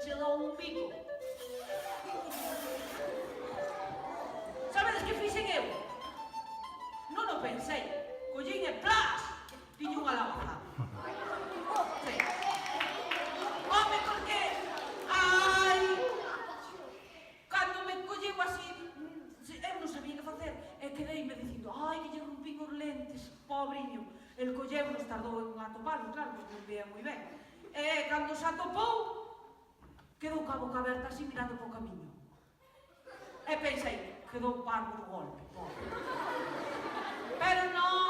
che dou un bico. Sabedes que fixen eu? Non o pensei. Collín e plas! Tiño unha lavazada. Sí. Home, porque... Ai! Cando me colleu así, eu non sabía que facer. E quedeime dicindo, ai, que lle rompín os lentes, pobriño. El colleu nos tardou en atoparlo, claro, porque non veía moi ben. E cando se atopou, quedou ca boca aberta así mirando po camiño. E pensei, quedou parvo do golpe, pobre. Pero non,